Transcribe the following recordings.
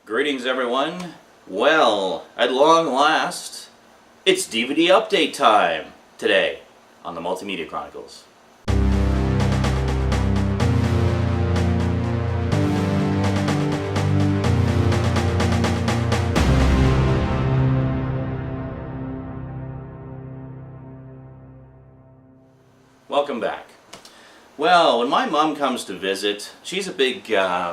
Greetings everyone. Well, at long last, it's DVD update time today on the Multimedia Chronicles. Welcome back. Well, when my mom comes to visit, she's a big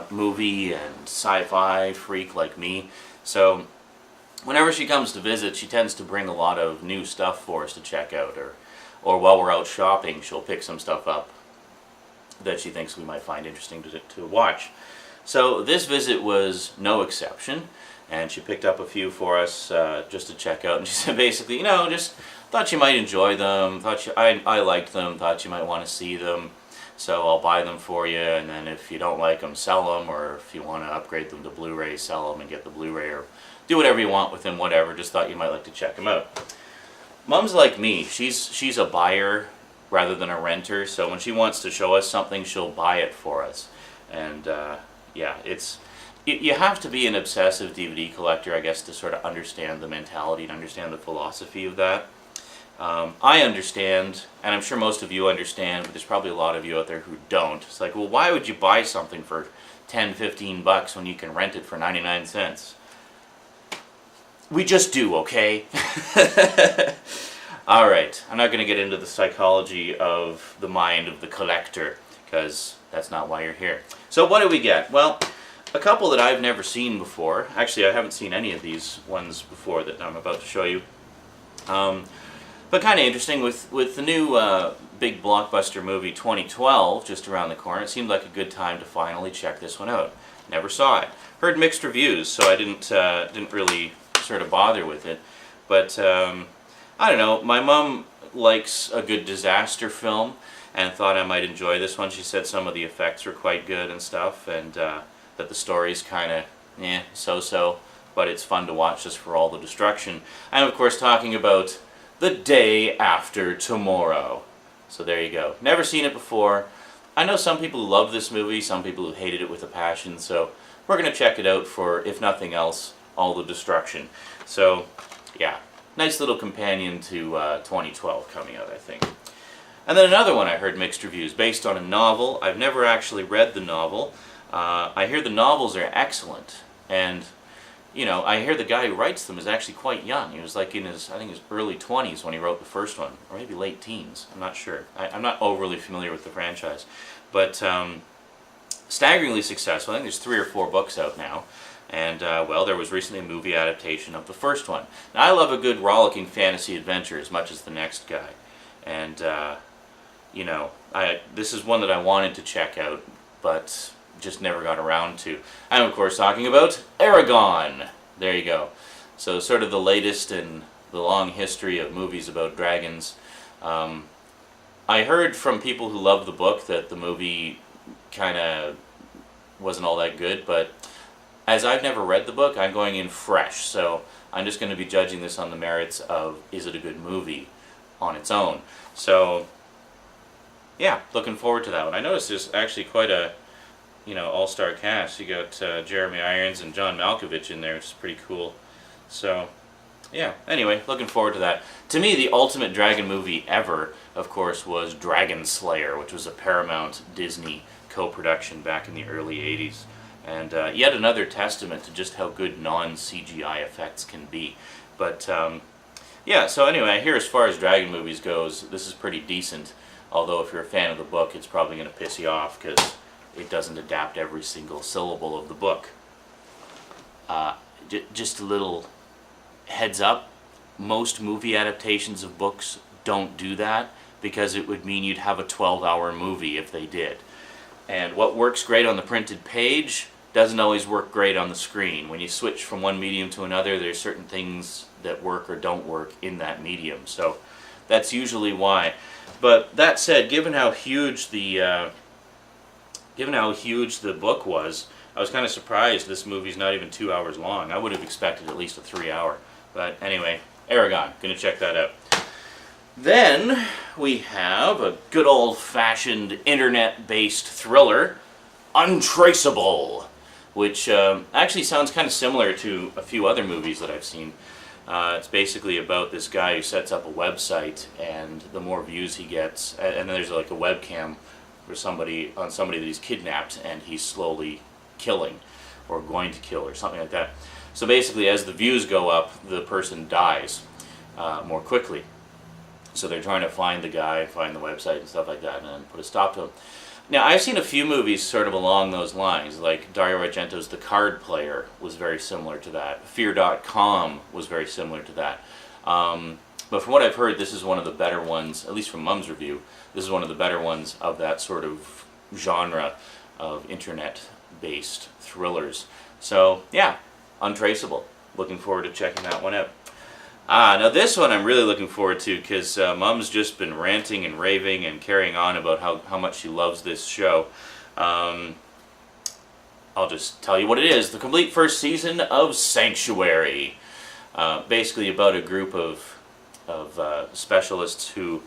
movie and sci-fi freak like me, so whenever she comes to visit, she tends to bring a lot of new stuff for us to check out, or while we're out shopping, she'll pick some stuff up that she thinks we might find interesting to watch. So this visit was no exception, and she picked up a few for us just to check out, and she said basically, just thought you might enjoy them, I liked them, thought you might want to see them. So I'll buy them for you, and then if you don't like them, sell them, or if you want to upgrade them to Blu-ray, sell them and get the Blu-ray, or do whatever you want with them, whatever. Just thought you might like to check them out. Mom's like me. She's a buyer rather than a renter, so when she wants to show us something, she'll buy it for us. And yeah, you have to be an obsessive DVD collector, I guess, to sort of understand the mentality and understand the philosophy of that. I understand, and I'm sure most of you understand, but there's probably a lot of you out there who don't. It's like, well, why would you buy something for 10, 15 bucks when you can rent it for 99 cents? We just do, okay? Alright, I'm not going to get into the psychology of the mind of the collector, because that's not why you're here. So what do we get? Well, a couple that I've never seen before. Actually, I haven't seen any of these ones before that I'm about to show you. But kind of interesting, with the new big blockbuster movie 2012 just around the corner, it seemed like a good time to finally check this one out. Never saw it. Heard mixed reviews, so I didn't really sort of bother with it. But I don't know, my mom likes a good disaster film and thought I might enjoy this one. She said some of the effects were quite good and stuff, and that the story's kind of so-so, but it's fun to watch just for all the destruction. I'm of course talking about The Day After Tomorrow. So there you go. Never seen it before. I know some people who love this movie, some people who hated it with a passion, so we're going to check it out for, if nothing else, all the destruction. So, yeah, nice little companion to 2012 coming out, I think. And then another one I heard mixed reviews, based on a novel. I've never actually read the novel. I hear the novels are excellent, and I hear the guy who writes them is actually quite young. He was like in his, I think his early 20s when he wrote the first one, or maybe late teens. I'm not sure. I'm not overly familiar with the franchise. But staggeringly successful. I think there's 3 or 4 books out now. And, well, there was recently a movie adaptation of the first one. Now, I love a good rollicking fantasy adventure as much as the next guy. And, this is one that I wanted to check out, but just never got around to. I'm of course talking about Aragon. There you go. So sort of the latest in the long history of movies about dragons. I heard from people who love the book that the movie kind of wasn't all that good, but as I've never read the book, I'm going in fresh, so I'm just going to be judging this on the merits of, is it a good movie on its own. So yeah, looking forward to that one. I noticed there's actually quite a all-star cast. You got Jeremy Irons and John Malkovich in there, which is pretty cool. So, yeah, anyway, looking forward to that. To me, the ultimate dragon movie ever, of course, was Dragon Slayer, which was a Paramount Disney co-production back in the early 80s. And yet another testament to just how good non-CGI effects can be. But, yeah, so anyway, I hear as far as dragon movies goes, this is pretty decent. Although if you're a fan of the book, it's probably going to piss you off, because it doesn't adapt every single syllable of the book. Just a little heads up, most movie adaptations of books don't do that, because it would mean you'd have a 12-hour movie if they did. And what works great on the printed page doesn't always work great on the screen. When you switch from one medium to another, there's certain things that work or don't work in that medium. So that's usually why. But that said, given how huge the book was, I was kind of surprised this movie's not even 2 hours long. I would have expected at least a 3-hour. But anyway, Aragon, gonna check that out. Then we have a good old-fashioned internet-based thriller, Untraceable, which actually sounds kind of similar to a few other movies that I've seen. It's basically about this guy who sets up a website, and the more views he gets, and then there's like a webcam for somebody that he's kidnapped, and he's slowly killing, or going to kill, or something like that. So basically, as the views go up, the person dies more quickly. So they're trying to find the guy, find the website, and stuff like that, and then put a stop to him. Now, I've seen a few movies sort of along those lines, like Dario Argento's The Card Player was very similar to that. Fear.com was very similar to that. But from what I've heard, this is one of the better ones, at least from Mum's review, this is one of the better ones of that sort of genre of internet-based thrillers. So, yeah, Untraceable. Looking forward to checking that one out. Now this one I'm really looking forward to, because Mum's just been ranting and raving and carrying on about how much she loves this show. I'll just tell you what it is. The complete first season of Sanctuary. Basically about a group of specialists who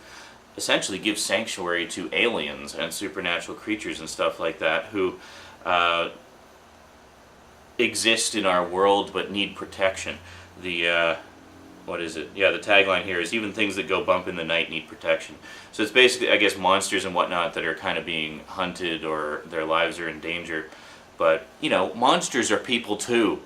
essentially give sanctuary to aliens and supernatural creatures and stuff like that, who exist in our world but need protection. What is it? Yeah, the tagline here is, even things that go bump in the night need protection. So it's basically, I guess, monsters and whatnot that are kind of being hunted, or their lives are in danger. But, you know, monsters are people too.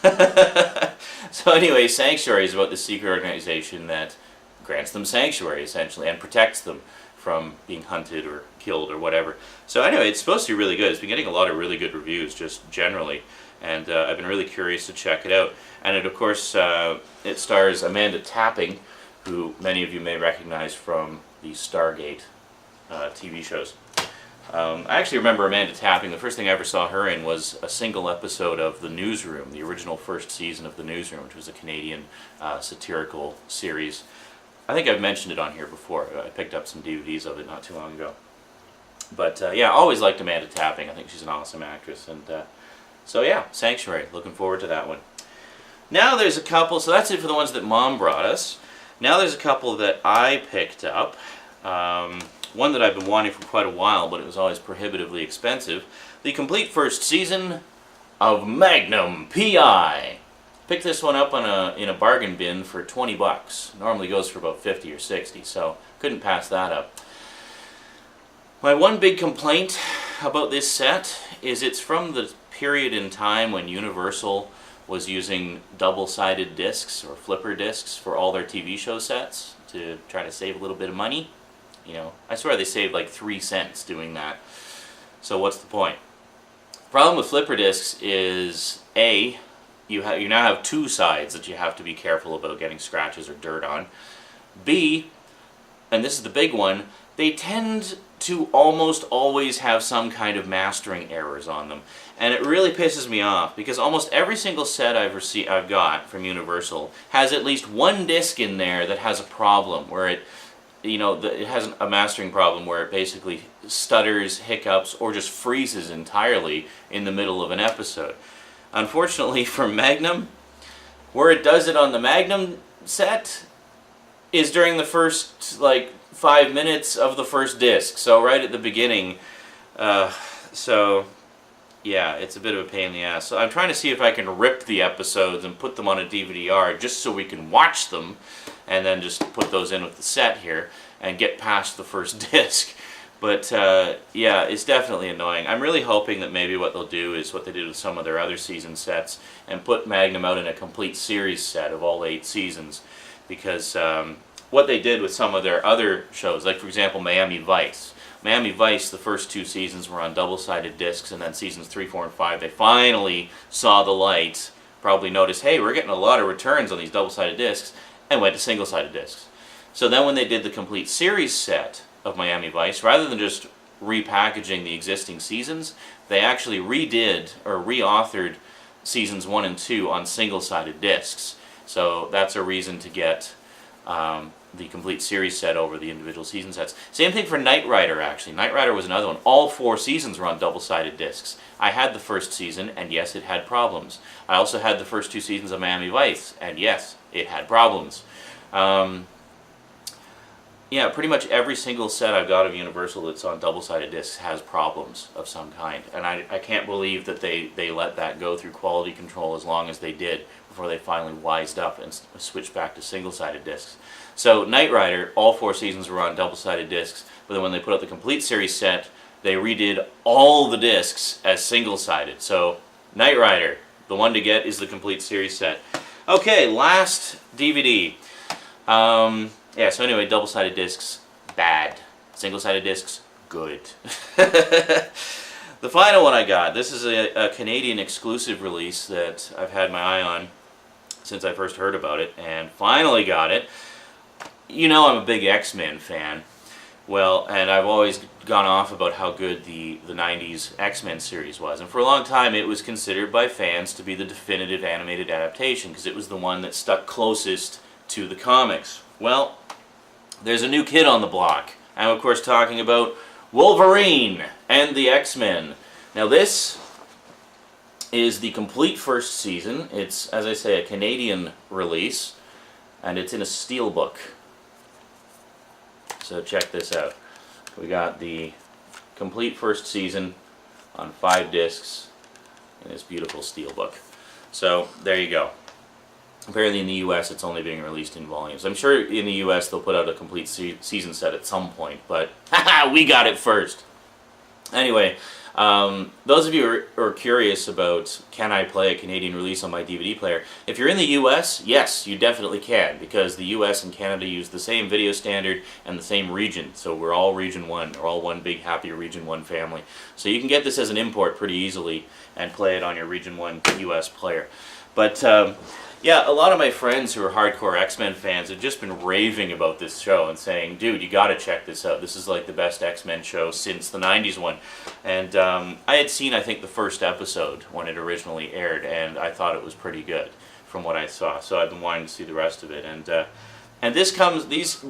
So anyway, Sanctuary is about the secret organization that grants them sanctuary, essentially, and protects them from being hunted or killed or whatever. So anyway, it's supposed to be really good. It's been getting a lot of really good reviews, just generally. And I've been really curious to check it out. And it, of course, it stars Amanda Tapping, who many of you may recognize from the Stargate TV shows. I actually remember Amanda Tapping. The first thing I ever saw her in was a single episode of The Newsroom, the original first season of The Newsroom, which was a Canadian satirical series. I think I've mentioned it on here before. I picked up some DVDs of it not too long ago. But yeah, I always liked Amanda Tapping. I think she's an awesome actress. And so yeah, Sanctuary. Looking forward to that one. Now there's a couple, so that's it for the ones that Mom brought us. Now there's a couple that I picked up. One that I've been wanting for quite a while, but it was always prohibitively expensive. The complete first season of Magnum PI. Picked this one up in a bargain bin for 20 bucks. Normally goes for about 50 or 60, so couldn't pass that up. My one big complaint about this set is it's from the period in time when Universal was using double-sided discs or flipper discs for all their TV show sets to try to save a little bit of money. You know, I swear they saved like 3 cents doing that. So what's the point? The problem with flipper discs is, A, you now have 2 sides that you have to be careful about getting scratches or dirt on. B, and this is the big one, they tend to almost always have some kind of mastering errors on them. And it really pisses me off, because almost every single set I've got from Universal has at least one disc in there that has a problem, where it, you know, it has a mastering problem where it basically stutters, hiccups, or just freezes entirely in the middle of an episode. Unfortunately for Magnum, where it does it on the Magnum set is during the first, like, 5 minutes of the first disc, so right at the beginning. So yeah, it's a bit of a pain in the ass. So I'm trying to see if I can rip the episodes and put them on a DVD-R just so we can watch them, and then just put those in with the set here and get past the first disc. But yeah, it's definitely annoying. I'm really hoping that maybe what they'll do is what they did with some of their other season sets and put Magnum out in a complete series set of all 8 seasons, because what they did with some of their other shows, like for example Miami Vice. Miami Vice, the first 2 seasons were on double-sided discs, and then seasons 3, 4, and 5, they finally saw the light, probably noticed, hey, we're getting a lot of returns on these double-sided discs, and went to single-sided discs. So then when they did the complete series set of Miami Vice, rather than just repackaging the existing seasons, they actually redid or reauthored seasons 1 and 2 on single-sided discs. So that's a reason to get the complete series set over the individual season sets. Same thing for Knight Rider, actually. Knight Rider was another one. All 4 seasons were on double-sided discs. I had the first season, and yes, it had problems. I also had the first 2 seasons of Miami Vice, and yes, it had problems. yeah, pretty much every single set I've got of Universal that's on double-sided discs has problems of some kind. And I can't believe that they let that go through quality control as long as they did before they finally wised up and switched back to single-sided discs. So Knight Rider, all 4 seasons were on double-sided discs, but then when they put out the complete series set, they redid all the discs as single-sided. So Knight Rider, the one to get is the complete series set. Okay, last DVD. Yeah, so anyway, double-sided discs, bad. Single-sided discs, good. The final one I got, this is a Canadian exclusive release that I've had my eye on since I first heard about it, and finally got it. You know I'm a big X-Men fan. Well, and I've always gone off about how good the 90s X-Men series was. And for a long time it was considered by fans to be the definitive animated adaptation, because it was the one that stuck closest to the comics. Well, there's a new kid on the block. I'm of course talking about Wolverine and the X-Men. Now this is the complete first season. It's, as I say, a Canadian release, and it's in a steelbook. So check this out. We got the complete first season on 5 discs in this beautiful steelbook. So there you go. Apparently in the US it's only being released in volumes. I'm sure in the US they'll put out a complete season set at some point, but haha, we got it first. Anyway, those of you who are curious about can I play a Canadian release on my DVD player, if you're in the US, yes, you definitely can, because the US and Canada use the same video standard and the same region, so we're all Region 1, we're all one big happy Region 1 family. So you can get this as an import pretty easily and play it on your Region 1 US player. But yeah, a lot of my friends who are hardcore X-Men fans have just been raving about this show and saying, dude, you gotta check this out. This is like the best X-Men show since the 90s one. And I had seen, I think, the first episode when it originally aired, and I thought it was pretty good from what I saw. So I've been wanting to see the rest of it. And this comes, these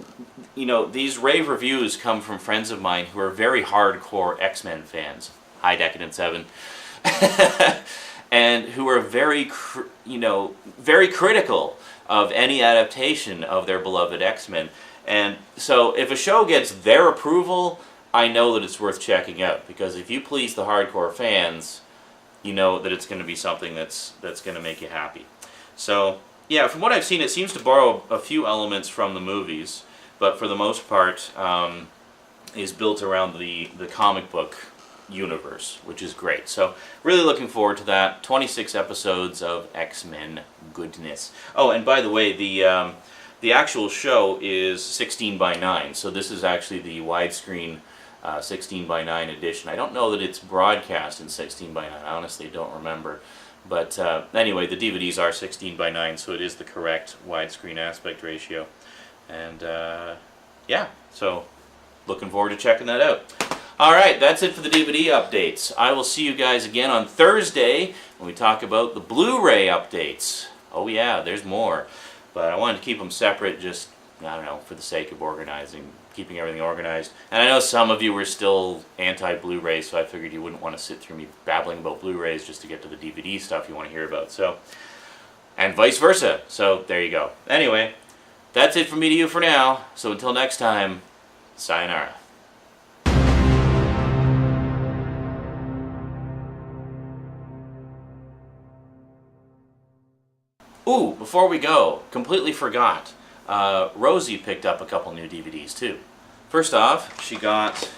rave reviews come from friends of mine who are very hardcore X-Men fans. Hi, Decadent 7. And who are very critical of any adaptation of their beloved X-Men. And so if a show gets their approval, I know that it's worth checking out, because if you please the hardcore fans, you know that it's going to be something that's going to make you happy. So yeah, from what I've seen, it seems to borrow a few elements from the movies, but for the most part is built around the comic book universe, which is great. So really looking forward to that. 26 episodes of X-Men goodness. Oh, and by the way, the actual show is 16:9, so this is actually the widescreen 16:9 edition. I don't know that it's broadcast in 16:9. I honestly don't remember. But anyway, the DVDs are 16:9, so it is the correct widescreen aspect ratio. And yeah, so looking forward to checking that out. Alright, that's it for the DVD updates. I will see you guys again on Thursday when we talk about the Blu-ray updates. Oh yeah, there's more. But I wanted to keep them separate, just, I don't know, for the sake of organizing, keeping everything organized. And I know some of you were still anti-Blu-ray, so I figured you wouldn't want to sit through me babbling about Blu-rays just to get to the DVD stuff you want to hear about. So, and vice versa. So there you go. Anyway, that's it from me to you for now. So until next time, sayonara. Ooh, before we go, completely forgot. Rosie picked up a couple new DVDs too. First off, she got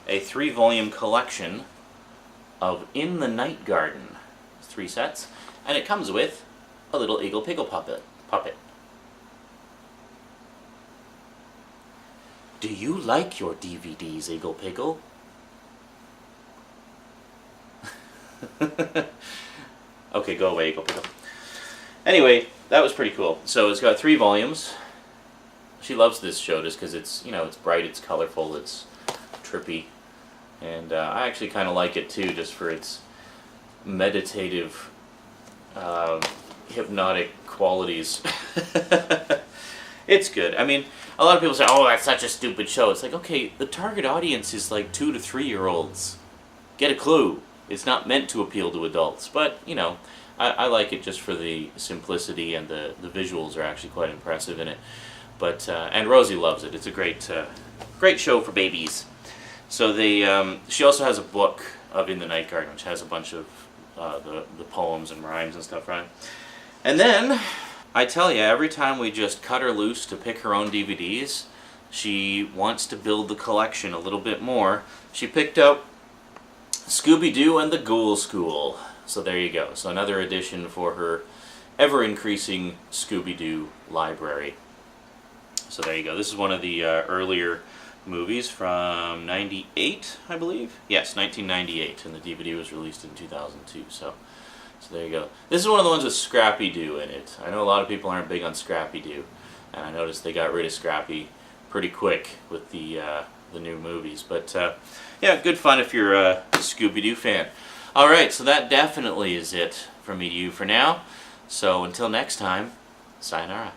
a 3-volume collection of In the Night Garden. It's 3 sets, and it comes with a little Eagle Pickle puppet. Do you like your DVDs, Eagle Pickle? Okay, go away, Eagle Pickle. Anyway, that was pretty cool. So it's got 3 volumes. She loves this show just because it's, it's bright, it's colorful, it's trippy. And I actually kind of like it too, just for its meditative, hypnotic qualities. It's good. I mean, a lot of people say, oh, that's such a stupid show. It's like, okay, the target audience is like 2 to 3-year-olds. Get a clue. It's not meant to appeal to adults. But, I like it just for the simplicity, and the visuals are actually quite impressive in it. But and Rosie loves it. It's a great show for babies. So she also has a book of In the Night Garden, which has a bunch of the poems and rhymes and stuff, right? And then, I tell you, every time we just cut her loose to pick her own DVDs, she wants to build the collection a little bit more. She picked up Scooby-Doo and the Ghoul School. So there you go. So another addition for her ever-increasing Scooby-Doo library. So there you go. This is one of the earlier movies from 98, I believe. Yes, 1998, and the DVD was released in 2002. So there you go. This is one of the ones with Scrappy-Doo in it. I know a lot of people aren't big on Scrappy-Doo, and I noticed they got rid of Scrappy pretty quick with the new movies. But yeah, good fun if you're a Scooby-Doo fan. All right, so that definitely is it from me to you for now. So until next time, sayonara.